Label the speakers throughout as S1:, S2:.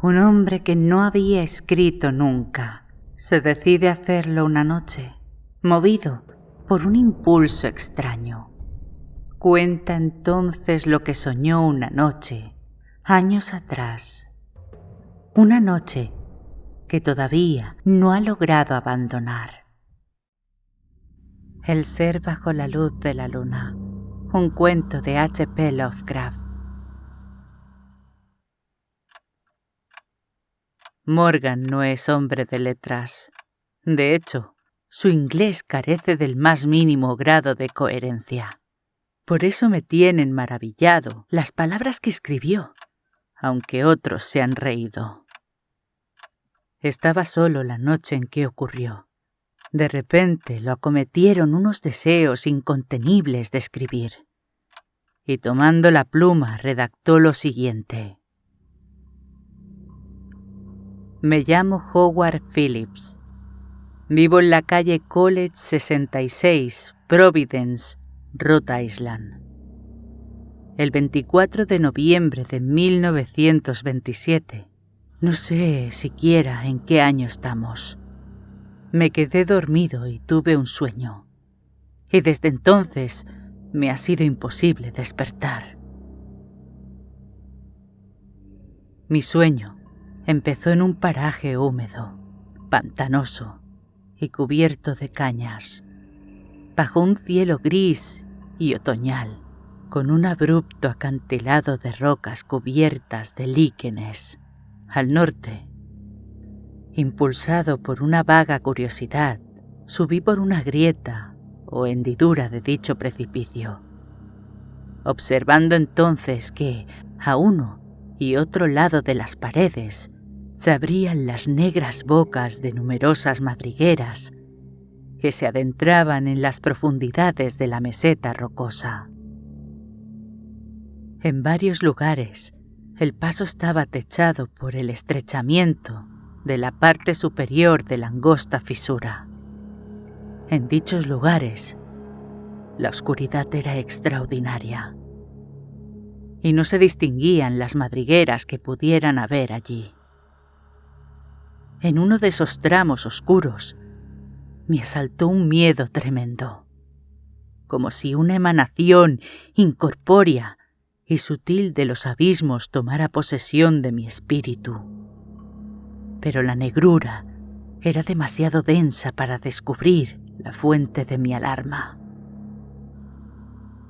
S1: Un hombre que no había escrito nunca se decide a hacerlo una noche, movido por un impulso extraño. Cuenta entonces lo que soñó una noche, años atrás. Una noche que todavía no ha logrado abandonar. El ser bajo la luz de la luna, un cuento de H.P. Lovecraft. Morgan no es hombre de letras. De hecho, su inglés carece del más mínimo grado de coherencia. Por eso me tienen maravillado las palabras que escribió, aunque otros se han reído. Estaba solo la noche en que ocurrió. De repente lo acometieron unos deseos incontenibles de escribir. Y tomando la pluma redactó lo siguiente. Me llamo Howard Phillips. Vivo en la calle College 66, Providence, Rhode Island. El 24 de noviembre de 1927, no sé siquiera en qué año estamos, me quedé dormido y tuve un sueño. Y desde entonces me ha sido imposible despertar. Mi sueño empezó en un paraje húmedo, pantanoso y cubierto de cañas, bajo un cielo gris y otoñal, con un abrupto acantilado de rocas cubiertas de líquenes. Al norte, impulsado por una vaga curiosidad, subí por una grieta o hendidura de dicho precipicio, observando entonces que, a uno y otro lado de las paredes, se abrían las negras bocas de numerosas madrigueras que se adentraban en las profundidades de la meseta rocosa. En varios lugares, el paso estaba techado por el estrechamiento de la parte superior de la angosta fisura. En dichos lugares, la oscuridad era extraordinaria y no se distinguían las madrigueras que pudieran haber allí. En uno de esos tramos oscuros, me asaltó un miedo tremendo, como si una emanación incorpórea y sutil de los abismos tomara posesión de mi espíritu. Pero la negrura era demasiado densa para descubrir la fuente de mi alarma.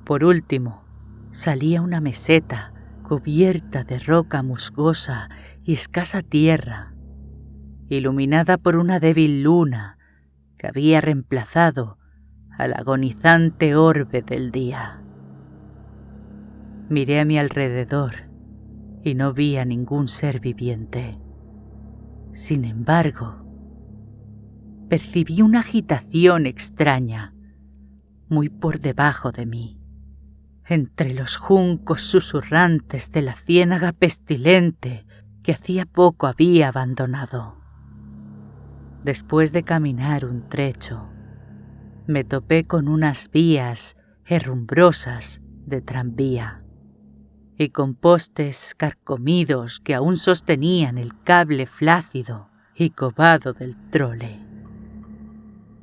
S1: Por último, salí a una meseta cubierta de roca musgosa y escasa tierra, iluminada por una débil luna que había reemplazado al agonizante orbe del día. Miré a mi alrededor y no vi a ningún ser viviente. Sin embargo, percibí una agitación extraña, muy por debajo de mí, entre los juncos susurrantes de la ciénaga pestilente que hacía poco había abandonado. Después de caminar un trecho, me topé con unas vías herrumbrosas de tranvía y con postes carcomidos que aún sostenían el cable flácido y covado del trole.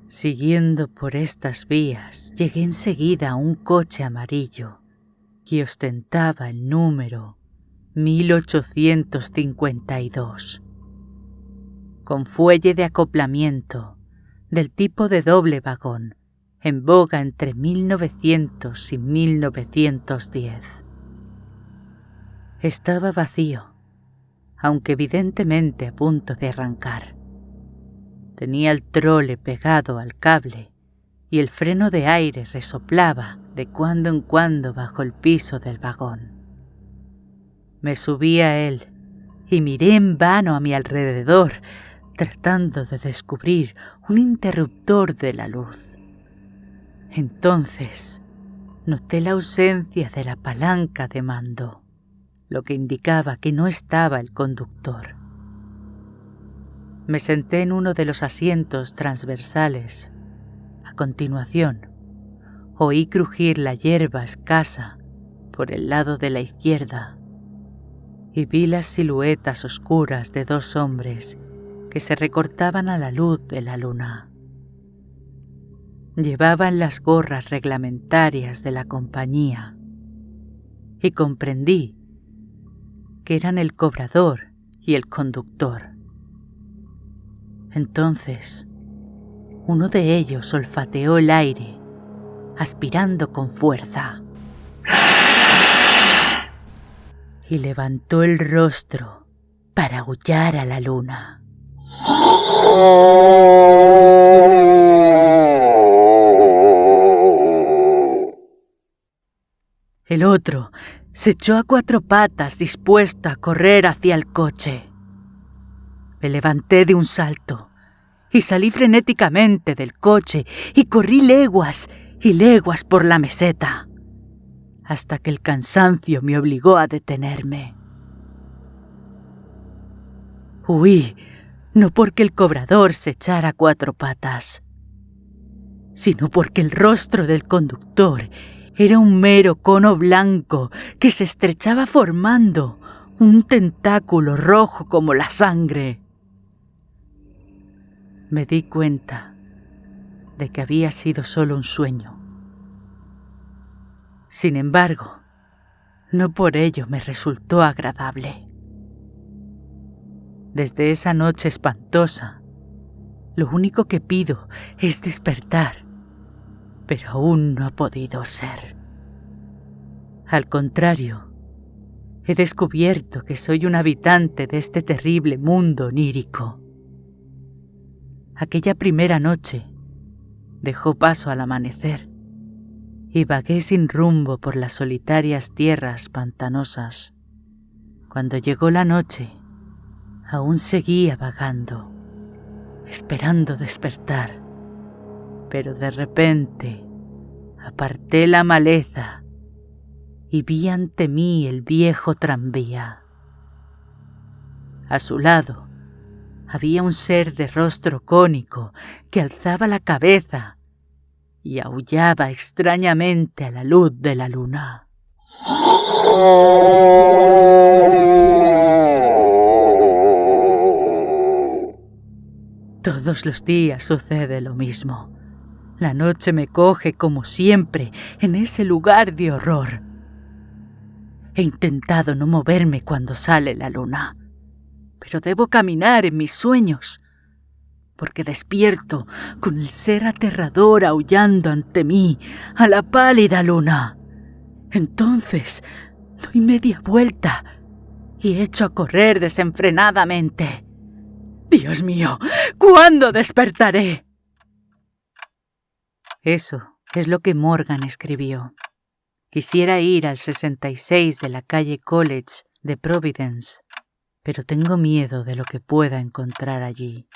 S1: Siguiendo por estas vías, llegué enseguida a un coche amarillo que ostentaba el número 1852. Con fuelle de acoplamiento del tipo de doble vagón, en boga entre 1900 y 1910. Estaba vacío, aunque evidentemente a punto de arrancar. Tenía el trole pegado al cable y el freno de aire resoplaba de cuando en cuando bajo el piso del vagón. Me subí a él y miré en vano a mi alrededor, tratando de descubrir un interruptor de la luz. Entonces noté la ausencia de la palanca de mando, lo que indicaba que no estaba el conductor. Me senté en uno de los asientos transversales. A continuación, oí crujir la hierba escasa por el lado de la izquierda y vi las siluetas oscuras de dos hombres que se recortaban a la luz de la luna. Llevaban las gorras reglamentarias de la compañía y comprendí que eran el cobrador y el conductor. Entonces, uno de ellos olfateó el aire, aspirando con fuerza, y levantó el rostro para aullar a la luna. El otro se echó a cuatro patas dispuesto a correr hacia el coche. Me levanté de un salto y salí frenéticamente del coche y corrí leguas y leguas por la meseta, hasta que el cansancio me obligó a detenerme. Huí, no porque el cobrador se echara a cuatro patas, sino porque el rostro del conductor era un mero cono blanco que se estrechaba formando un tentáculo rojo como la sangre. Me di cuenta de que había sido solo un sueño. Sin embargo, no por ello me resultó agradable. Desde esa noche espantosa, lo único que pido es despertar, pero aún no ha podido ser. Al contrario, he descubierto que soy un habitante de este terrible mundo onírico. Aquella primera noche dejó paso al amanecer y vagué sin rumbo por las solitarias tierras pantanosas. Cuando llegó la noche, aún seguía vagando, esperando despertar, pero de repente aparté la maleza y vi ante mí el viejo tranvía. A su lado había un ser de rostro cónico que alzaba la cabeza y aullaba extrañamente a la luz de la luna. Todos los días sucede lo mismo. La noche me coge como siempre en ese lugar de horror. He intentado no moverme cuando sale la luna, pero debo caminar en mis sueños, porque despierto con el ser aterrador aullando ante mí a la pálida luna. Entonces doy media vuelta y echo a correr desenfrenadamente. ¡Dios mío! ¿Cuándo despertaré? Eso es lo que Morgan escribió. Quisiera ir al 66 de la calle College de Providence, pero tengo miedo de lo que pueda encontrar allí.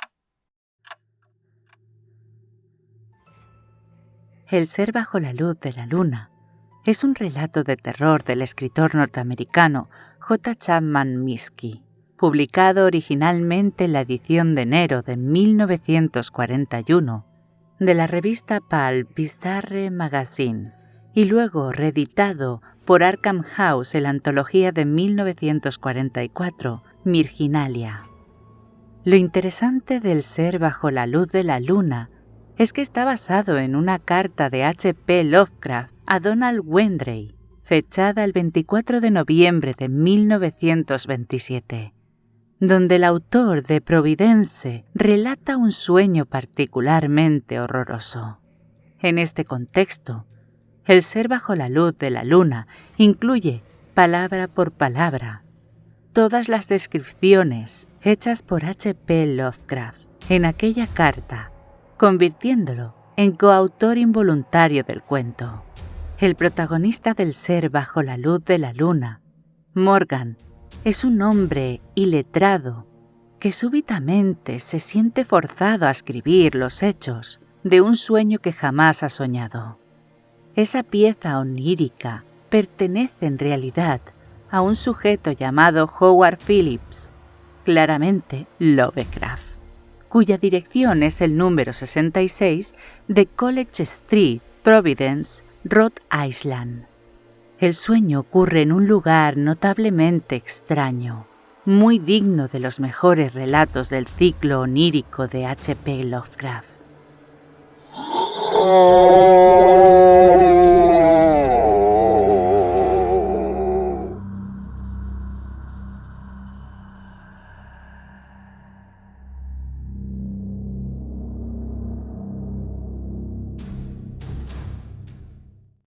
S1: El ser bajo la luz de la luna es un relato de terror del escritor norteamericano J. Chapman Miskey, publicado originalmente en la edición de enero de 1941 de la revista Pulp Bizarre Magazine y luego reeditado por Arkham House en la antología de 1944, Mirginalia. Lo interesante del ser bajo la luz de la luna es que está basado en una carta de H.P. Lovecraft a Donald Wendrey, fechada el 24 de noviembre de 1927, donde el autor de Providence relata un sueño particularmente horroroso. En este contexto, el ser bajo la luz de la luna incluye, palabra por palabra, todas las descripciones hechas por H.P. Lovecraft en aquella carta, convirtiéndolo en coautor involuntario del cuento. El protagonista del ser bajo la luz de la luna, Morgan, es un hombre iletrado que súbitamente se siente forzado a escribir los hechos de un sueño que jamás ha soñado. Esa pieza onírica pertenece en realidad a un sujeto llamado Howard Phillips, claramente Lovecraft, cuya dirección es el número 66 de College Street, Providence, Rhode Island. El sueño ocurre en un lugar notablemente extraño, muy digno de los mejores relatos del ciclo onírico de H.P. Lovecraft.